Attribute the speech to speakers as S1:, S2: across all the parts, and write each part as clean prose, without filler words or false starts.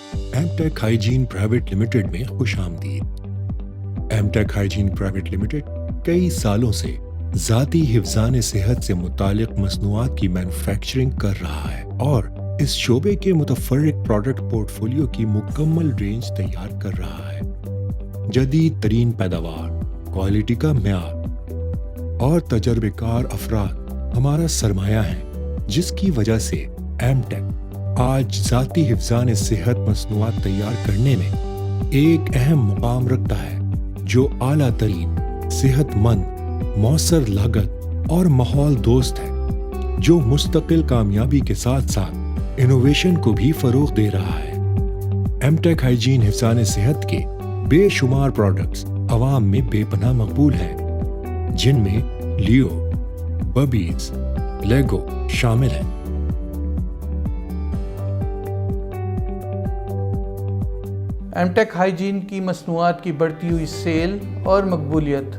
S1: MTech hygiene private limited में खुशामदीद। MTech hygiene private limited कई सालों से ज़ाती हिफ्ज़ान सेहत से मुतालिक मसनूआत की मैन्युफैक्चरिंग कर रहा है और इस शोबे के मुतफर्रिक प्रोडक्ट पोर्टफोलियो की मुकम्मल रेंज तैयार कर रहा है। जदीद तरीन पैदावार, क्वालिटी का म्यार और तजर्बेकार अफराद हमारा सरमाया है, जिसकी वजह से एमटेक आज ज़ाती हिफ्ज़ान सेहत मसनूआत तैयार करने में एक अहम मुकाम रखता है, जो आला तरीन, सेहतमंद, मौसर लागत और माहौल दोस्त है, जो मुस्तकिल कामयाबी के साथ साथ इनोवेशन को भी फरोग दे रहा है। एमटेक हाइजीन हिफ्ज़ान सेहत के बेशुमार प्रोडक्ट्स अवाम में बेपनाह मकबूल हैं, जिनमें लियो, बबीज, लेगो शामिल हैं।
S2: एमटेक हाइजीन की मसनूआत की बढ़ती हुई सेल और मकबूलियत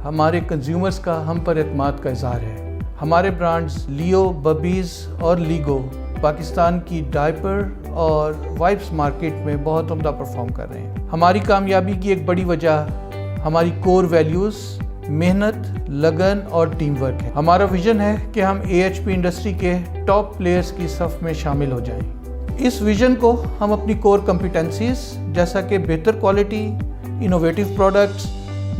S2: हमारे कंज्यूमर्स का हम पर एतमाद का इज़हार है। हमारे ब्रांड्स लियो, बबीज़ और लीगो पाकिस्तान की डायपर और वाइप्स मार्केट में बहुत उम्दा परफॉर्म कर रहे हैं। हमारी कामयाबी की एक बड़ी वजह हमारी कोर वैल्यूज़, मेहनत, लगन और टीम वर्क है। हमारा विज़न है कि हम एएचपी इंडस्ट्री के टॉप प्लेयर्स की सफ़ में शामिल हो जाएं। इस विज़न को हम अपनी कोर कॉम्पिटेंसीज जैसा कि बेहतर क्वालिटी, इनोवेटिव प्रोडक्ट्स,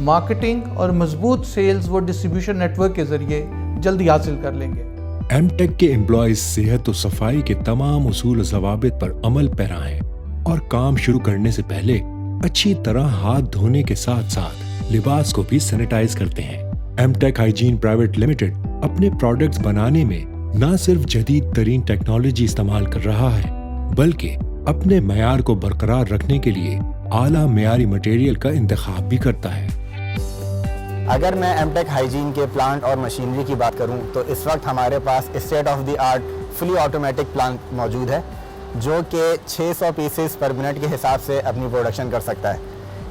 S2: मार्केटिंग और मजबूत सेल्स व डिस्ट्रीब्यूशन नेटवर्क के जरिए जल्दी हासिल कर लेंगे।
S1: एमटेक के एम्प्लॉयज सेहत और सफाई के तमाम उसूल और ज़वाबित पर अमल पैरा हैं और काम शुरू करने से पहले अच्छी तरह हाथ धोने के साथ साथ लिबास को भी सैनिटाइज करते हैं। एमटेक हाइजीन प्राइवेट लिमिटेड अपने प्रोडक्ट्स बनाने में न सिर्फ जदीद तरीन टेक्नोलॉजी इस्तेमाल कर रहा है, बल्कि अपने मयार को बरकरार रखने के लिए आला मयारी मटेरियल का इंतखाब भी करता है।
S3: अगर मैं एमटेक हाइजीन के प्लांट और मशीनरी की बात करूं तो इस वक्त हमारे पास state of the art fully automatic plant मौजूद है, जो कि 600 पीसेस पर मिनट के हिसाब से अपनी प्रोडक्शन कर सकता है।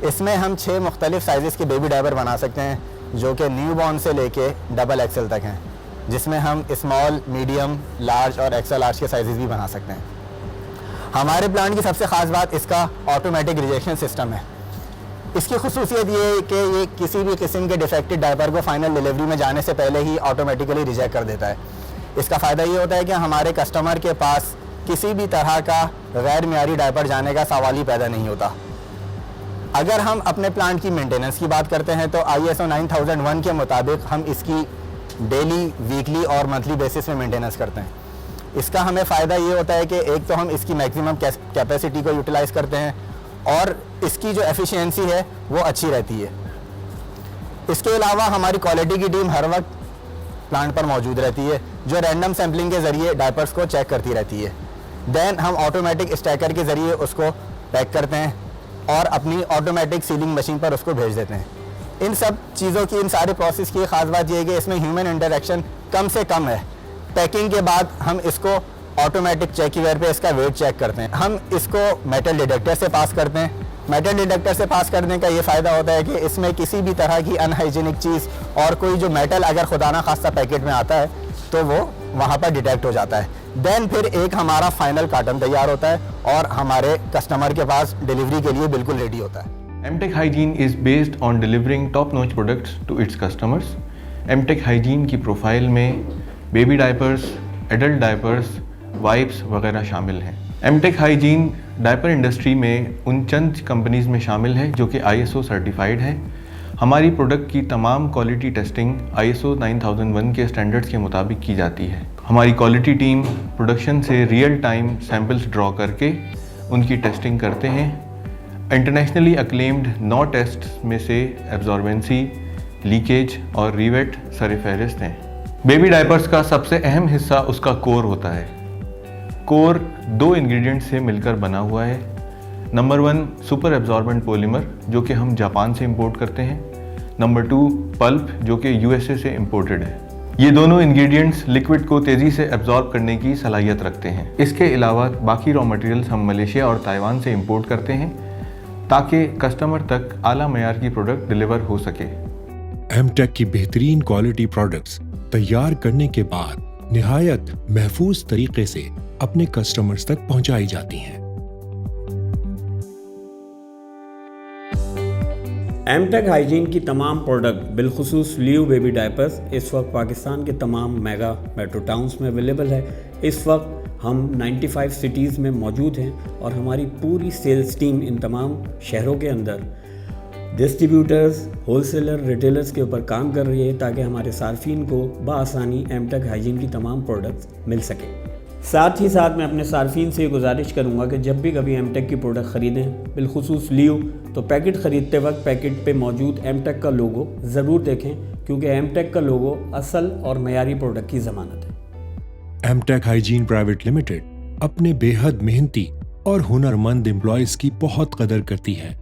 S3: इसमें हम 6 मुख्तलिफ साइज़ के बेबी डायपर बना सकते हैं, जो कि न्यू बॉर्न से लेके डबल एक्सल तक हैं, जिसमें हम स्मॉल, मीडियम, लार्ज और एक्स्ट्रा लार्ज के साइज़ भी बना सकते हैं। हमारे प्लांट की सबसे ख़ास बात इसका ऑटोमेटिक रिजेक्शन सिस्टम है। इसकी खुसूसियत ये है कि ये किसी भी किस्म के डिफेक्टेड डायपर को फाइनल डिलीवरी में जाने से पहले ही ऑटोमेटिकली रिजेक्ट कर देता है। इसका फ़ायदा ये होता है कि हमारे कस्टमर के पास किसी भी तरह का गैर मियारी डायपर जाने का सवाल ही पैदा नहीं होता। अगर हम अपने प्लांट की मेंटेनेंस की बात करते हैं तो ISO 9001 के मुताबिक हम इसकी डेली, वीकली और मंथली बेसिस में मेंटेनेंस करते हैं। इसका हमें फ़ायदा ये होता है कि एक तो हम इसकी मैक्सिमम कैपेसिटी को यूटिलाइज़ करते हैं और इसकी जो एफिशिएंसी है वो अच्छी रहती है। इसके अलावा हमारी क्वालिटी की टीम हर वक्त प्लांट पर मौजूद रहती है, जो रैंडम सैम्पलिंग के ज़रिए डायपर्स को चेक करती रहती है। देन हम ऑटोमेटिक स्टैकर के ज़रिए उसको पैक करते हैं और अपनी ऑटोमेटिक सीलिंग मशीन पर उसको भेज देते हैं। इन सब चीज़ों की, इन सारे प्रोसेस की ख़ास बात यह है कि इसमें ह्यूमन इंटरेक्शन कम से कम है। पैकिंग के बाद हम इसको ऑटोमेटिक चेकवेयर पे इसका वेट चेक करते हैं। हम इसको मेटल डिटेक्टर से पास करते हैं। मेटल डिटेक्टर से पास करने का ये फ़ायदा होता है कि इसमें किसी भी तरह की अनहाइजीनिक चीज़ और कोई जो मेटल अगर खुदा ना खास्ता पैकेट में आता है तो वो वहाँ पर डिटेक्ट हो जाता है। देन फिर एक हमारा फाइनल कार्टन तैयार होता है और हमारे कस्टमर के पास डिलीवरी के लिए बिल्कुल रेडी होता है।
S4: Amtech hygiene is based on delivering top notch products to its customers. Amtech hygiene की प्रोफाइल में baby diapers, adult diapers, wipes वगैरह शामिल हैं। एमटेक हाइजीन डायपर इंडस्ट्री में उन चंद कंपनीज़ में शामिल है जो कि ISO सर्टिफाइड है। हमारी प्रोडक्ट की तमाम क्वालिटी टेस्टिंग ISO 9001 के स्टैंडर्ड्स के मुताबिक की जाती है। हमारी क्वालिटी टीम प्रोडक्शन से रियल टाइम सैम्पल्स ड्रॉ करके उनकी टेस्टिंग करते हैं। इंटरनेशनली अक्लेम्ड 9 टेस्ट में से एब्जॉर्बेंसी, लीकेज और रीवेट सरफहरिस्त हैं। बेबी डायपर्स का सबसे अहम हिस्सा उसका कोर होता है। कोर 2 इंग्रेडिएंट्स से मिलकर बना हुआ है। नंबर 1 सुपर एब्जॉर्बेंट पॉलीमर, जो कि हम जापान से इंपोर्ट करते हैं। नंबर 2 पल्प, जो कि USA से इंपोर्टेड है। ये दोनों इंग्रेडिएंट्स लिक्विड को तेज़ी से एब्जॉर्ब करने की सलाहियत रखते हैं। इसके अलावा बाकी रॉ मटेरियल्स हम मलेशिया और ताइवान से इंपोर्ट करते हैं ताकि कस्टमर तक आला मयार की प्रोडक्ट डिलीवर हो सके।
S1: एमटेक की बेहतरीन क्वालिटी प्रोडक्ट्स तैयार करने के बाद निहायत महफूज तरीके से अपने कस्टमर्स तक पहुंचाई जाती हैं।
S5: एमटेक हाइजीन की तमाम प्रोडक्ट बिलखुसूस लियो बेबी डायपर्स इस वक्त पाकिस्तान के तमाम मेगा मेट्रो टाउन्स में अवेलेबल है। इस वक्त हम 95 सिटीज़ में मौजूद हैं और हमारी पूरी सेल्स टीम इन तमाम शहरों के अंदर डिस्ट्रीब्यूटर्स, होलसेलर, रिटेलर्स के ऊपर काम कर रही है ताकि हमारे सार्फिन को बआसानी एमटेक हाइजीन की तमाम प्रोडक्ट्स मिल सकें। साथ ही साथ मैं अपने सार्फिन से ये गुजारिश करूंगा कि जब भी कभी एमटेक की प्रोडक्ट ख़रीदें, बिलखुसूस लियो, तो पैकेट ख़रीदते वक्त पैकेट पे मौजूद एमटेक का लोगो ज़रूर देखें, क्योंकि एमटेक का लोगो असल और मयारी प्रोडक्ट की ज़मानत है।
S1: एमटेक हाइजीन प्राइवेट लिमिटेड अपने बेहद मेहनती और हुनरमंद एम्प्लॉयज़ की बहुत कदर करती है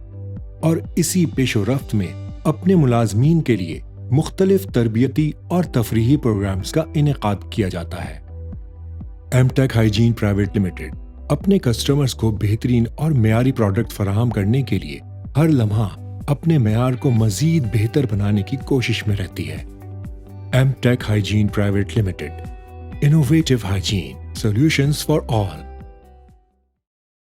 S1: और इसी पेशो रफ्त में अपने मुलाजमीन के लिए मुख्तलिफ तरबियती और तफरीही प्रोग्राम्स का इनेकाद किया जाता है। एमटेक हाइजीन प्राइवेट लिमिटेड अपने कस्टमर्स को बेहतरीन और मयारी प्रोडक्ट फराहम करने के लिए हर लम्हा अपने मयार को मजीद बेहतर बनाने की कोशिश में रहती है। Amtech hygiene private limited, innovative hygiene solutions for all.